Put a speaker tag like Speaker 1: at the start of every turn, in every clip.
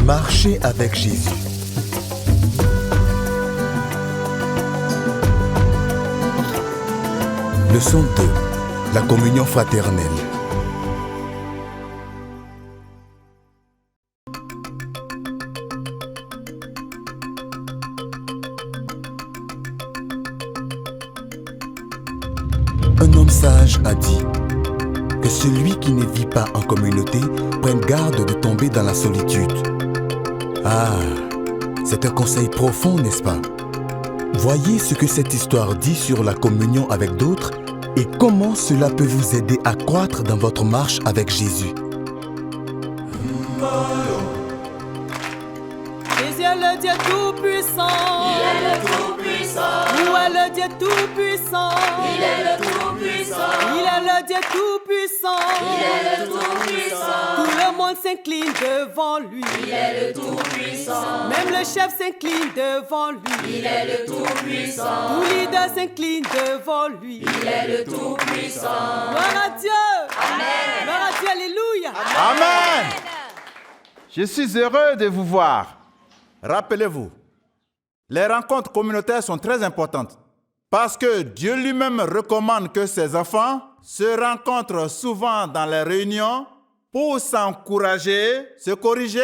Speaker 1: Marcher avec Jésus. Leçon 2. La communion fraternelle. Un homme sage a dit que celui qui ne vit pas en communauté prenne garde de tomber dans la solitude. Ah, c'est un conseil profond, n'est-ce pas? Voyez ce que cette histoire dit sur la communion avec d'autres et comment cela peut vous aider à croître dans votre marche avec Jésus.
Speaker 2: Jésus est le Dieu Tout-Puissant.
Speaker 3: Il est le Tout-Puissant.
Speaker 2: Où est le Dieu Tout-Puissant?
Speaker 3: Il est le Tout-Puissant.
Speaker 2: Il est le Dieu Tout-Puissant.
Speaker 3: Il est le Tout-Puissant.
Speaker 2: Tout le monde s'incline devant lui.
Speaker 3: Il est le Tout-Puissant.
Speaker 2: Même le chef s'incline devant lui.
Speaker 3: Il est le Tout-Puissant.
Speaker 2: Tout leader s'incline devant lui.
Speaker 3: Il est le Tout-Puissant.
Speaker 2: Gloire à Dieu.
Speaker 3: Amen.
Speaker 2: Gloire à Dieu, alléluia.
Speaker 4: Amen. Je suis heureux de vous voir. Rappelez-vous, les rencontres communautaires sont très importantes parce que Dieu lui-même recommande que ses enfants se rencontrent souvent dans les réunions pour s'encourager, se corriger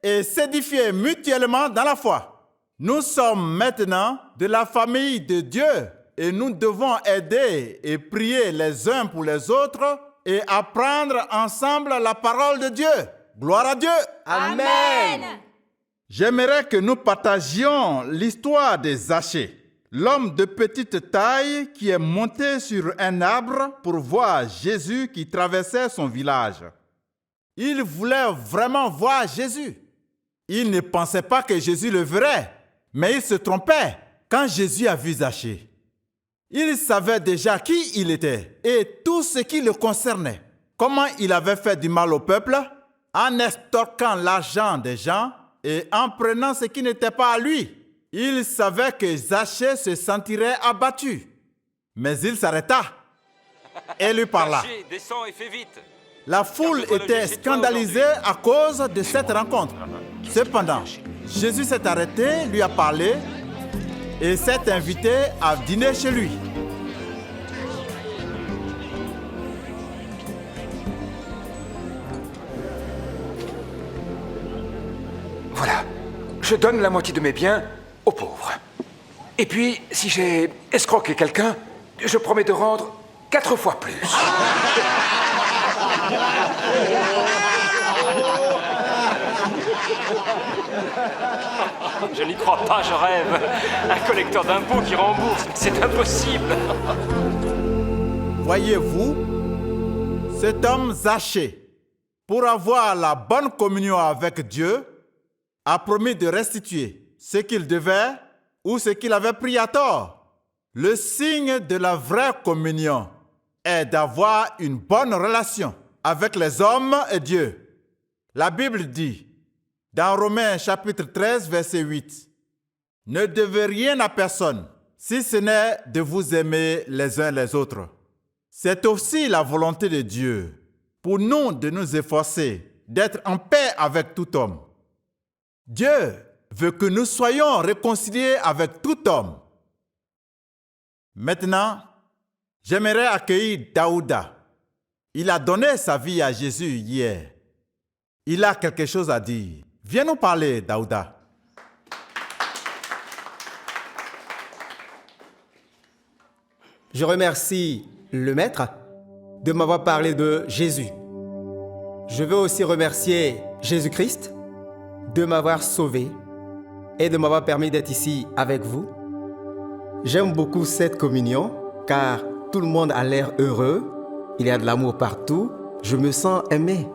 Speaker 4: et s'édifier mutuellement dans la foi. Nous sommes maintenant de la famille de Dieu et nous devons aider et prier les uns pour les autres et apprendre ensemble la parole de Dieu. Gloire à Dieu.
Speaker 3: Amen.
Speaker 4: J'aimerais que nous partagions l'histoire de Zachée, l'homme de petite taille qui est monté sur un arbre pour voir Jésus qui traversait son village. Il voulait vraiment voir Jésus. Il ne pensait pas que Jésus le verrait, mais il se trompait quand Jésus a vu Zachée. Il savait déjà qui il était et tout ce qui le concernait. Comment il avait fait du mal au peuple en extorquant l'argent des gens et en prenant ce qui n'était pas à lui. Il savait que Zachée se sentirait abattu. Mais il s'arrêta et lui parla.
Speaker 5: Zachée, descends et fais vite.
Speaker 4: La foule était scandalisée à cause de cette rencontre. Cependant, Jésus s'est arrêté, lui a parlé et s'est invité à dîner chez lui.
Speaker 6: Voilà, je donne la moitié de mes biens aux pauvres. Et puis, si j'ai escroqué quelqu'un, je promets de rendre 4 fois plus.
Speaker 5: Je n'y crois pas, je rêve. Un collecteur d'impôts qui rembourse, c'est impossible.
Speaker 4: Voyez-vous, cet homme Zachée, pour avoir la bonne communion avec Dieu, a promis de restituer ce qu'il devait ou ce qu'il avait pris à tort. Le signe de la vraie communion est d'avoir une bonne relation avec les hommes et Dieu. La Bible dit, dans Romains chapitre 13, verset 8, « Ne devez rien à personne, si ce n'est de vous aimer les uns les autres. » C'est aussi la volonté de Dieu pour nous de nous efforcer d'être en paix avec tout homme. Dieu veut que nous soyons réconciliés avec tout homme. Maintenant, j'aimerais accueillir Daouda. Il a donné sa vie à Jésus hier. Il a quelque chose à dire. Viens nous parler, Daouda.
Speaker 7: Je remercie le Maître de m'avoir parlé de Jésus. Je veux aussi remercier Jésus-Christ de m'avoir sauvé et de m'avoir permis d'être ici avec vous. J'aime beaucoup cette communion car tout le monde a l'air heureux, il y a de l'amour partout, je me sens aimé.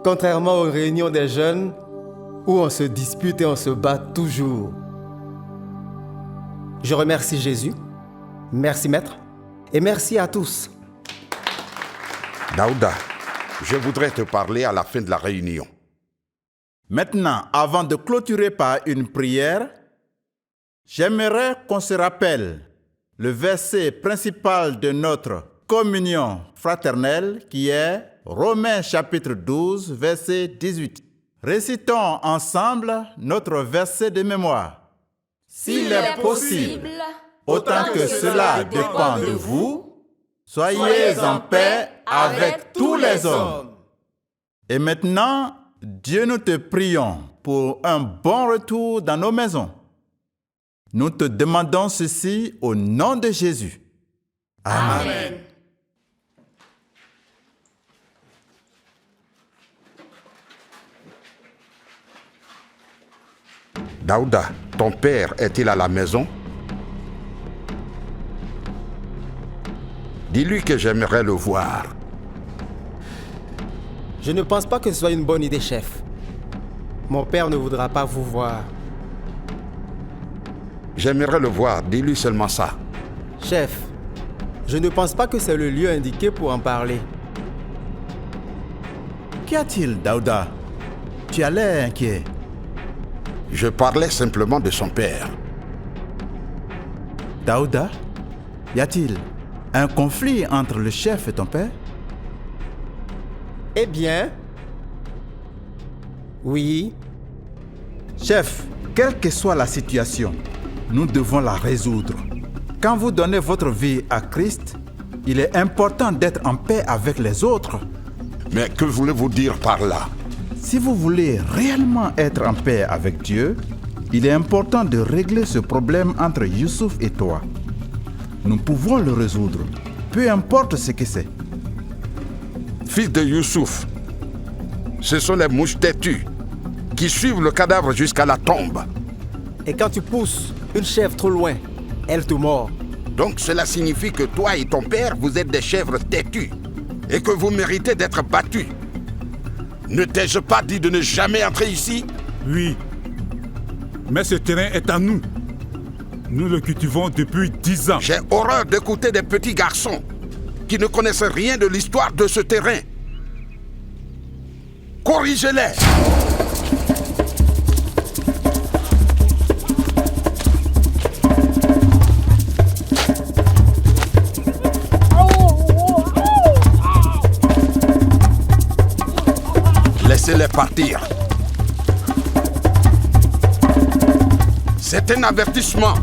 Speaker 7: Contrairement aux réunions des jeunes où on se dispute et on se bat toujours. Je remercie Jésus, merci Maître et merci à tous.
Speaker 8: Daouda, je voudrais te parler à la fin de la réunion.
Speaker 4: Maintenant, avant de clôturer par une prière, j'aimerais qu'on se rappelle le verset principal de notre communion fraternelle qui est Romains chapitre 12, verset 18. Récitons ensemble notre verset de mémoire. S'il est possible, autant que cela dépend de vous, soyez en paix avec tous les hommes. Et maintenant, Dieu, nous te prions pour un bon retour dans nos maisons. Nous te demandons ceci au nom de Jésus. Amen.
Speaker 3: Amen.
Speaker 8: Daouda, ton père est-il à la maison? Dis-lui que j'aimerais le voir.
Speaker 7: Je ne pense pas que ce soit une bonne idée, chef. Mon père ne voudra pas vous voir.
Speaker 8: J'aimerais le voir, dis-lui seulement ça.
Speaker 7: Chef, je ne pense pas que c'est le lieu indiqué pour en parler.
Speaker 4: Qu'y a-t-il, Daouda? Tu as l'air inquiet.
Speaker 8: Je parlais simplement de son père.
Speaker 4: Daouda, y a-t-il un conflit entre le chef et ton père?
Speaker 7: Eh bien, oui.
Speaker 4: Chef, quelle que soit la situation, nous devons la résoudre. Quand vous donnez votre vie à Christ, il est important d'être en paix avec les autres.
Speaker 8: Mais que voulez-vous dire par là?
Speaker 4: Si vous voulez réellement être en paix avec Dieu, il est important de régler ce problème entre Youssouf et toi. Nous pouvons le résoudre, peu importe ce que c'est.
Speaker 8: Fils de Youssouf, ce sont les mouches têtues qui suivent le cadavre jusqu'à la tombe.
Speaker 7: Et quand tu pousses une chèvre trop loin, elle te mord.
Speaker 8: Donc cela signifie que toi et ton père, vous êtes des chèvres têtues et que vous méritez d'être battus. Ne t'ai-je pas dit de ne jamais entrer ici?
Speaker 9: Oui, mais ce terrain est à nous. Nous le cultivons depuis 10 ans.
Speaker 8: J'ai horreur d'écouter des petits garçons qui ne connaissent rien de l'histoire de ce terrain. Corrigez-les! Laissez-les partir. C'est un avertissement.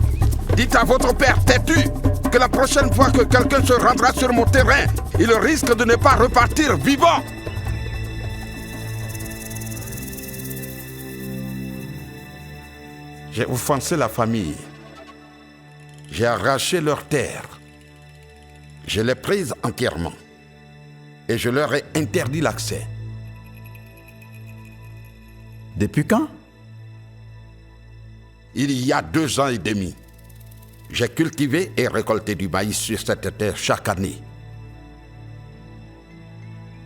Speaker 8: Dites à votre père têtu que la prochaine fois que quelqu'un se rendra sur mon terrain, il risque de ne pas repartir vivant. J'ai offensé la famille. J'ai arraché leur terre. Je l'ai prise entièrement. Et je leur ai interdit l'accès.
Speaker 4: Depuis quand?
Speaker 8: Il y a 2 ans et demi. J'ai cultivé et récolté du maïs sur cette terre chaque année.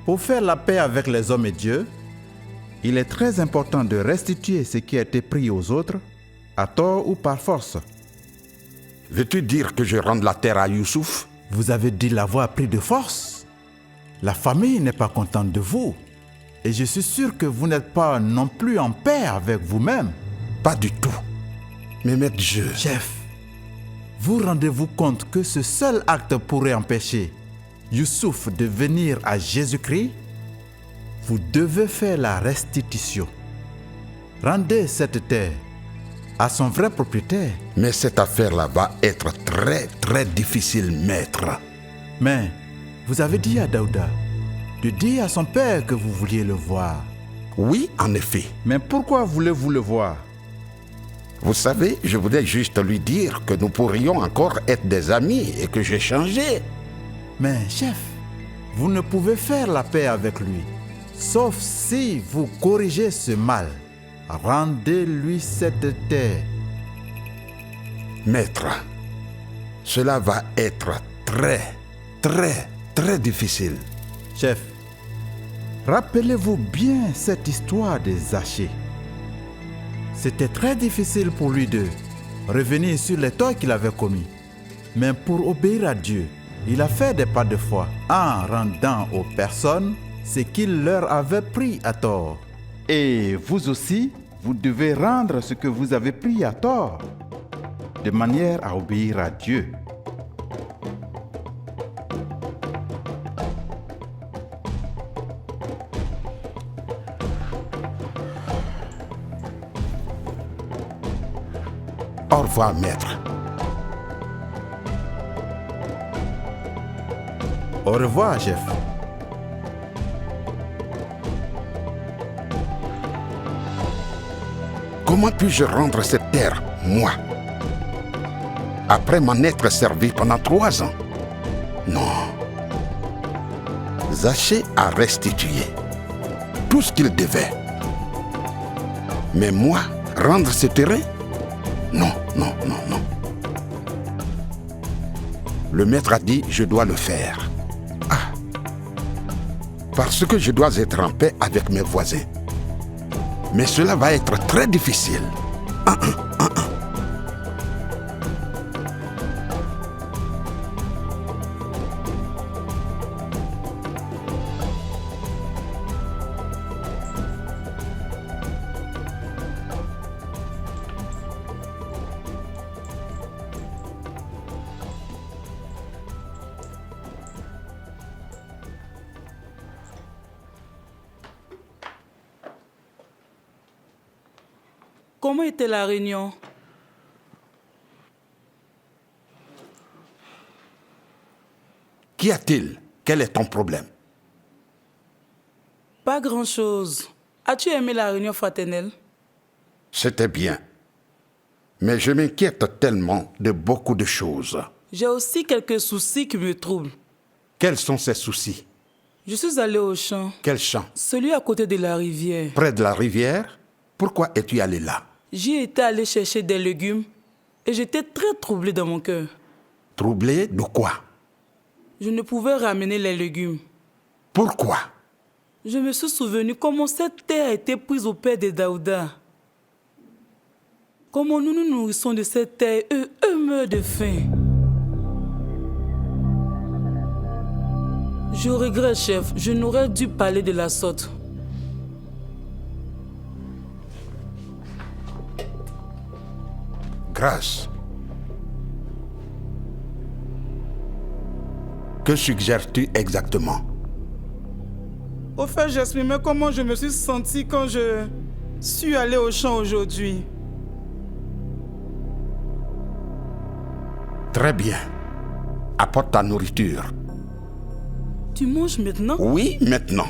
Speaker 4: Pour faire la paix avec les hommes et Dieu, il est très important de restituer ce qui a été pris aux autres, à tort ou par force.
Speaker 8: Veux-tu dire que je rende la terre à Youssouf?
Speaker 4: Vous avez dit l'avoir pris de force. La famille n'est pas contente de vous. Et je suis sûr que vous n'êtes pas non plus en paix avec vous-même.
Speaker 8: Pas du tout. Mais maître Dieu...
Speaker 4: Chef, vous rendez-vous compte que ce seul acte pourrait empêcher Youssouf de venir à Jésus-Christ? Vous devez faire la restitution. Rendez cette terre à son vrai propriétaire.
Speaker 8: Mais cette affaire-là va être très difficile, maître.
Speaker 4: Mais vous avez dit à Daouda de dire à son père que vous vouliez le voir.
Speaker 8: Oui, en effet.
Speaker 4: Mais pourquoi voulez-vous le voir?
Speaker 8: Vous savez, je voulais juste lui dire que nous pourrions encore être des amis et que j'ai changé.
Speaker 4: Mais chef, vous ne pouvez faire la paix avec lui, sauf si vous corrigez ce mal. Rendez-lui cette terre.
Speaker 8: Maître, cela va être très difficile.
Speaker 4: Chef, rappelez-vous bien cette histoire des Zachée. C'était très difficile pour lui de revenir sur les torts qu'il avait commis. Mais pour obéir à Dieu, il a fait des pas de foi en rendant aux personnes ce qu'il leur avait pris à tort. Et vous aussi, vous devez rendre ce que vous avez pris à tort, de manière à obéir à Dieu.
Speaker 8: Au revoir, maître.
Speaker 4: Au revoir, chef.
Speaker 8: Comment puis-je rendre cette terre, moi, après m'en être servi pendant 3 ans? Non. Zaché a restitué tout ce qu'il devait. Mais moi, rendre ce terrain? Non, non, non, non. Le maître a dit, je dois le faire. Ah. Parce que je dois être en paix avec mes voisins. Mais cela va être très difficile.
Speaker 2: Comment était la réunion?
Speaker 8: Qu'y a-t-il? Quel est ton problème?
Speaker 2: Pas grand-chose. As-tu aimé la réunion fraternelle?
Speaker 8: C'était bien. Mais je m'inquiète tellement de beaucoup de choses.
Speaker 2: J'ai aussi quelques soucis qui me troublent.
Speaker 8: Quels sont ces soucis?
Speaker 2: Je suis allé au champ.
Speaker 8: Quel champ?
Speaker 2: Celui à côté de la rivière.
Speaker 8: Près de la rivière? Pourquoi es-tu allé là?
Speaker 2: J'y étais allé chercher des légumes et j'étais très troublé dans mon cœur.
Speaker 8: Troublé de quoi?
Speaker 2: Je ne pouvais ramener les légumes.
Speaker 8: Pourquoi?
Speaker 2: Je me suis souvenu comment cette terre a été prise au père de Daouda. Comment nous nous nourrissons de cette terre et eux meurent de faim. Je regrette, chef, je n'aurais dû parler de la sorte.
Speaker 8: Grâce. Que suggères-tu exactement?
Speaker 2: Au fait, j'exprimais comment je me suis senti quand je suis allé au champ aujourd'hui.
Speaker 8: Très bien. Apporte ta nourriture.
Speaker 2: Tu manges maintenant?
Speaker 8: Oui, maintenant.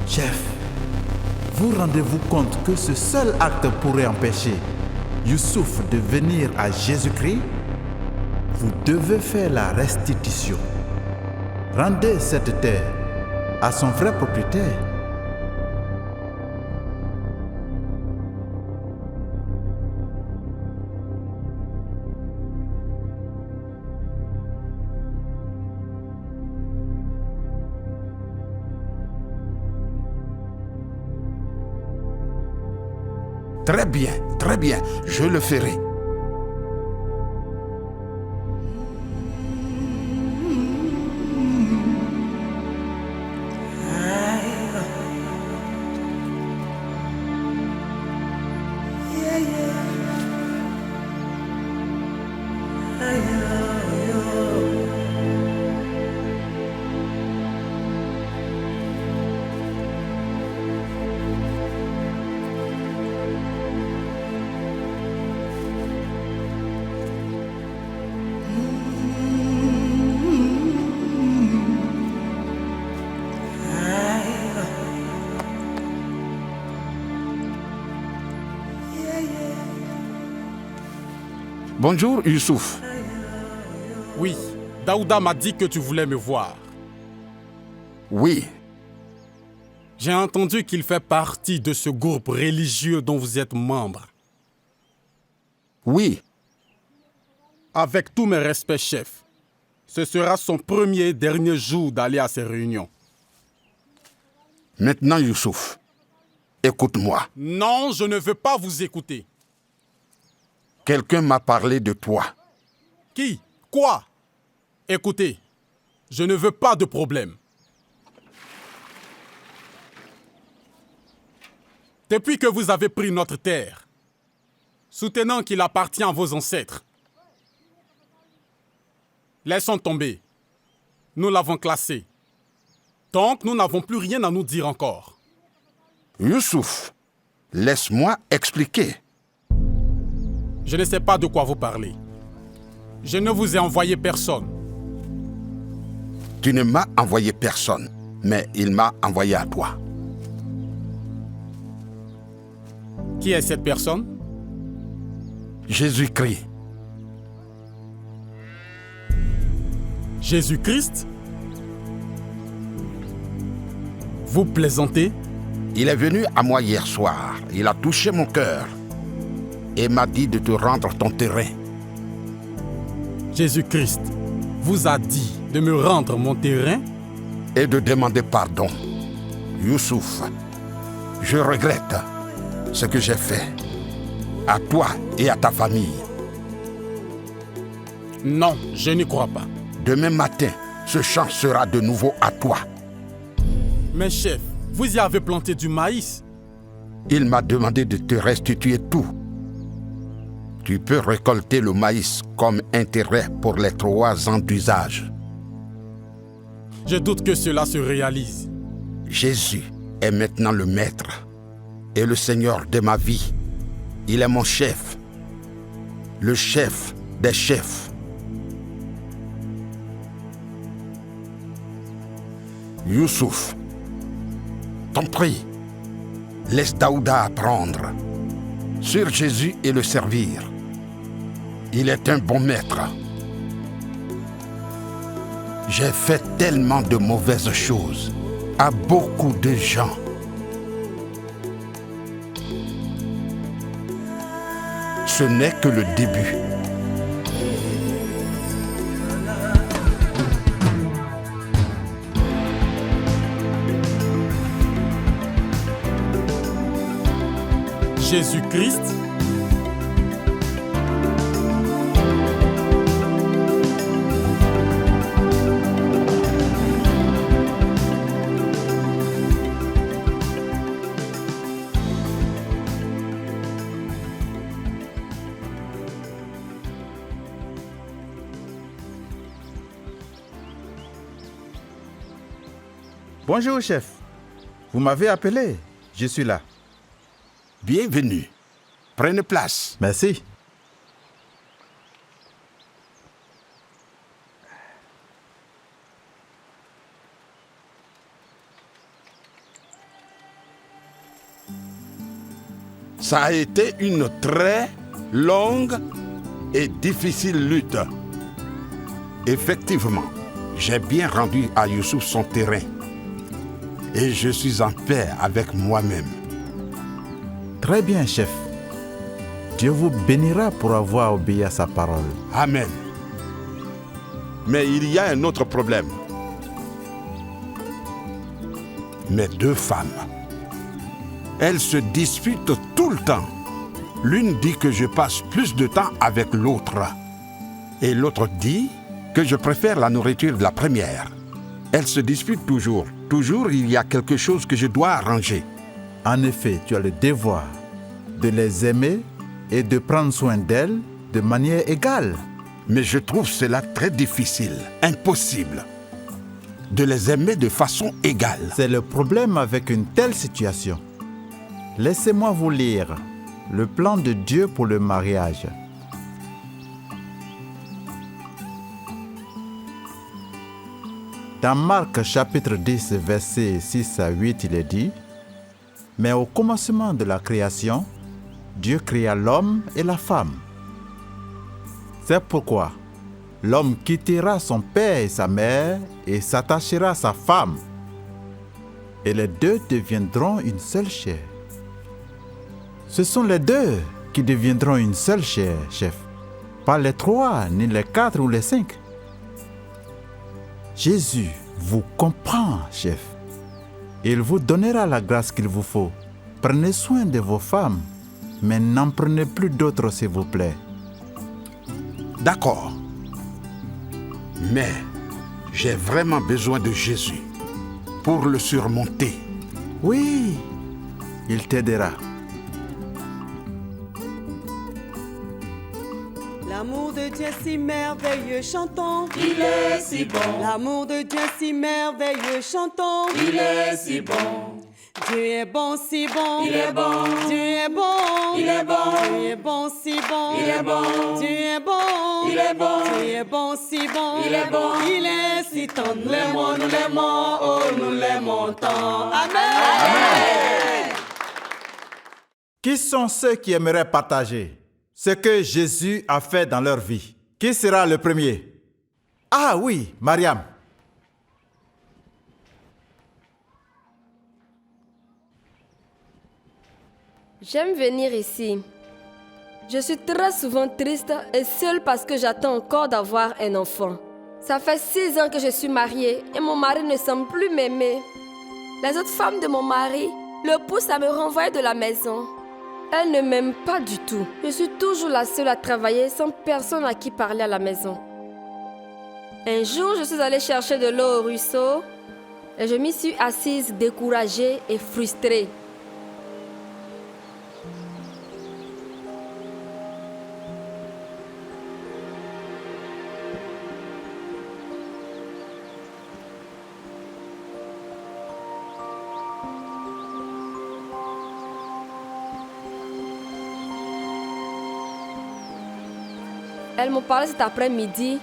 Speaker 4: Chef, vous rendez-vous compte que ce seul acte pourrait empêcher Youssouf de venir à Jésus-Christ? Vous devez faire la restitution. Rendez cette terre à son vrai propriétaire.
Speaker 8: Très bien, je le ferai. Bonjour, Youssouf.
Speaker 10: Oui, Daouda m'a dit que tu voulais me voir.
Speaker 8: Oui.
Speaker 10: J'ai entendu qu'il fait partie de ce groupe religieux dont vous êtes membre.
Speaker 8: Oui.
Speaker 10: Avec tous mes respects, chef, ce sera son premier et dernier jour d'aller à ces réunions.
Speaker 8: Maintenant, Youssouf, écoute-moi.
Speaker 10: Non, je ne veux pas vous écouter.
Speaker 8: Quelqu'un m'a parlé de toi.
Speaker 10: Qui? Quoi? Écoutez, je ne veux pas de problème. Depuis que vous avez pris notre terre, soutenant qu'il appartient à vos ancêtres, laissons tomber. Nous l'avons classé. Donc, nous n'avons plus rien à nous dire encore.
Speaker 8: Youssouf, laisse-moi expliquer.
Speaker 10: Je ne sais pas de quoi vous parlez. Je ne vous ai envoyé personne.
Speaker 8: Tu ne m'as envoyé personne, mais il m'a envoyé à toi.
Speaker 10: Qui est cette personne?
Speaker 8: Jésus-Christ.
Speaker 10: Jésus-Christ? Vous plaisantez?
Speaker 8: Il est venu à moi hier soir. Il a touché mon cœur et m'a dit de te rendre ton terrain.
Speaker 10: Jésus-Christ vous a dit de me rendre mon terrain?
Speaker 8: Et de demander pardon. Youssouf, je regrette ce que j'ai fait à toi et à ta famille.
Speaker 10: Non, je n'y crois pas.
Speaker 8: Demain matin, ce champ sera de nouveau à toi.
Speaker 10: Mais chef, vous y avez planté du maïs.
Speaker 8: Il m'a demandé de te restituer tout. Tu peux récolter le maïs comme intérêt pour les 3 ans d'usage.
Speaker 10: Je doute que cela se réalise.
Speaker 8: Jésus est maintenant le maître et le Seigneur de ma vie. Il est mon chef, le chef des chefs. Youssouf, t'en prie, laisse Daouda apprendre sur Jésus et le servir. Il est un bon maître. J'ai fait tellement de mauvaises choses à beaucoup de gens. Ce n'est que le début.
Speaker 10: Jésus-Christ?
Speaker 4: Bonjour, chef. Vous m'avez appelé. Je suis là.
Speaker 8: Bienvenue. Prenez place.
Speaker 4: Merci.
Speaker 8: Ça a été une très longue et difficile lutte. Effectivement, j'ai bien rendu à Youssouf son terrain. Et je suis en paix avec moi-même.
Speaker 4: Très bien, chef. Dieu vous bénira pour avoir obéi à sa parole.
Speaker 8: Amen. Mais il y a un autre problème. Mes 2 femmes. Elles se disputent tout le temps. L'une dit que je passe plus de temps avec l'autre. Et l'autre dit que je préfère la nourriture de la première. Elles se disputent toujours. Toujours, il y a quelque chose que je dois arranger.
Speaker 4: En effet, tu as le devoir de les aimer et de prendre soin d'elles de manière égale.
Speaker 8: Mais je trouve cela très difficile, impossible, de les aimer de façon égale.
Speaker 4: C'est le problème avec une telle situation. Laissez-moi vous lire le plan de Dieu pour le mariage. Dans Marc chapitre 10, versets 6 à 8, il est dit: « Mais au commencement de la création, Dieu créa l'homme et la femme. C'est pourquoi l'homme quittera son père et sa mère et s'attachera à sa femme. Et les 2 deviendront une seule chair. » Ce sont les 2 qui deviendront une seule chair, chef. Pas les 3, ni les 4 ou les 5. Jésus vous comprend, chef. Il vous donnera la grâce qu'il vous faut. Prenez soin de vos femmes, mais n'en prenez plus d'autres, s'il vous plaît.
Speaker 8: D'accord. Mais j'ai vraiment besoin de Jésus pour le surmonter.
Speaker 4: Oui, il t'aidera.
Speaker 11: L'amour de Dieu si merveilleux, chantons.
Speaker 3: Il est si bon.
Speaker 11: L'amour de Dieu si merveilleux, chantons.
Speaker 3: Il est si bon.
Speaker 11: Dieu est bon, si bon.
Speaker 3: Il est bon.
Speaker 11: Dieu est bon.
Speaker 3: Il est bon.
Speaker 11: Dieu est bon, si bon.
Speaker 3: Il est bon.
Speaker 11: Dieu est bon.
Speaker 3: Il est bon.
Speaker 11: Dieu est bon, si bon.
Speaker 3: Il est bon.
Speaker 11: Il est si tendre.
Speaker 3: Nous l'aimons, oh, nous l'aimons tant. Amen.
Speaker 4: Amen. Qui sont ceux qui aimeraient partager ce que Jésus a fait dans leur vie? Qui sera le premier? Ah oui, Mariam.
Speaker 12: J'aime venir ici. Je suis très souvent triste et seule parce que j'attends encore d'avoir un enfant. Ça fait 6 ans que je suis mariée et mon mari ne semble plus m'aimer. Les autres femmes de mon mari le poussent à me renvoyer de la maison. Elles ne m'aiment pas du tout. Je suis toujours la seule à travailler sans personne à qui parler à la maison. Un jour, je suis allée chercher de l'eau au ruisseau et je m'y suis assise découragée et frustrée. Elles m'ont parlé cet après-midi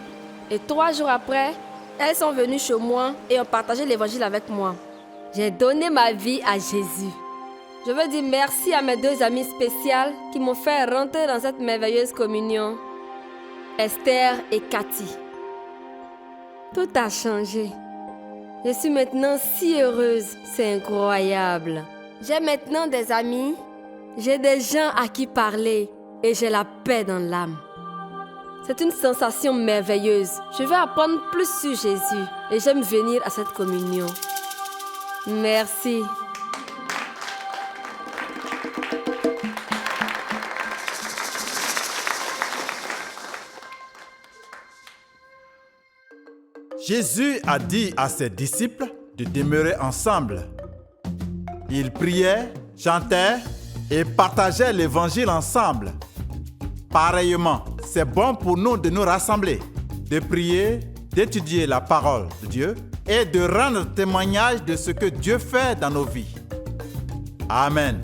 Speaker 12: et 3 jours après, elles sont venues chez moi et ont partagé l'évangile avec moi. J'ai donné ma vie à Jésus. Je veux dire merci à mes 2 amies spéciales qui m'ont fait rentrer dans cette merveilleuse communion, Esther et Cathy. Tout a changé. Je suis maintenant si heureuse, c'est incroyable. J'ai maintenant des amis, j'ai des gens à qui parler et j'ai la paix dans l'âme. C'est une sensation merveilleuse. Je veux apprendre plus sur Jésus et j'aime venir à cette communion. Merci.
Speaker 4: Jésus a dit à ses disciples de demeurer ensemble. Ils priaient, chantaient et partageaient l'évangile ensemble. Pareillement, c'est bon pour nous de nous rassembler, de prier, d'étudier la parole de Dieu et de rendre témoignage de ce que Dieu fait dans nos vies. Amen.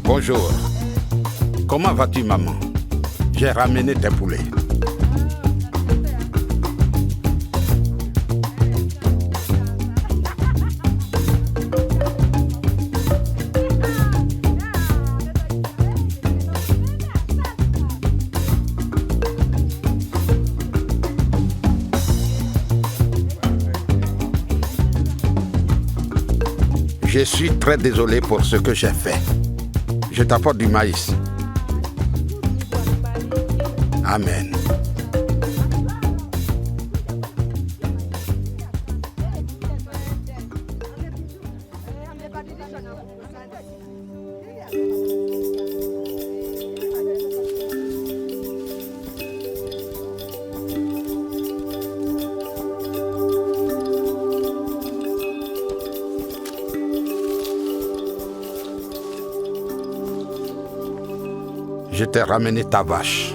Speaker 8: Bonjour. Comment vas-tu, maman? J'ai ramené tes poulets. Je suis très désolé pour ce que j'ai fait. Je t'apporte du maïs. Amen. Je t'ai ramené ta vache.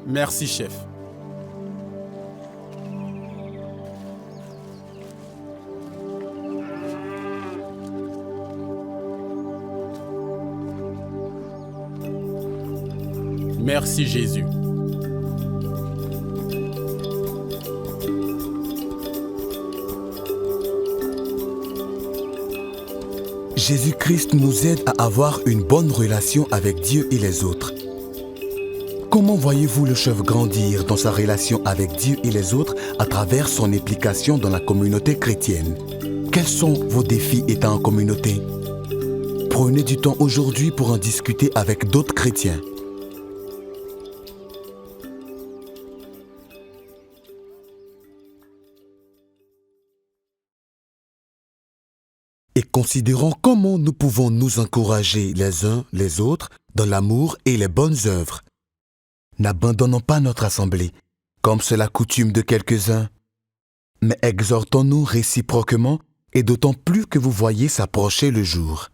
Speaker 10: Merci, chef. Merci, Jésus.
Speaker 1: Jésus-Christ nous aide à avoir une bonne relation avec Dieu et les autres. Comment voyez-vous le chef grandir dans sa relation avec Dieu et les autres à travers son implication dans la communauté chrétienne? Quels sont vos défis étant en communauté? Prenez du temps aujourd'hui pour en discuter avec d'autres chrétiens. et considérons comment nous pouvons nous encourager les uns les autres dans l'amour et les bonnes œuvres. N'abandonnons pas notre assemblée, comme c'est la coutume de quelques-uns, mais exhortons-nous réciproquement et d'autant plus que vous voyez s'approcher le jour.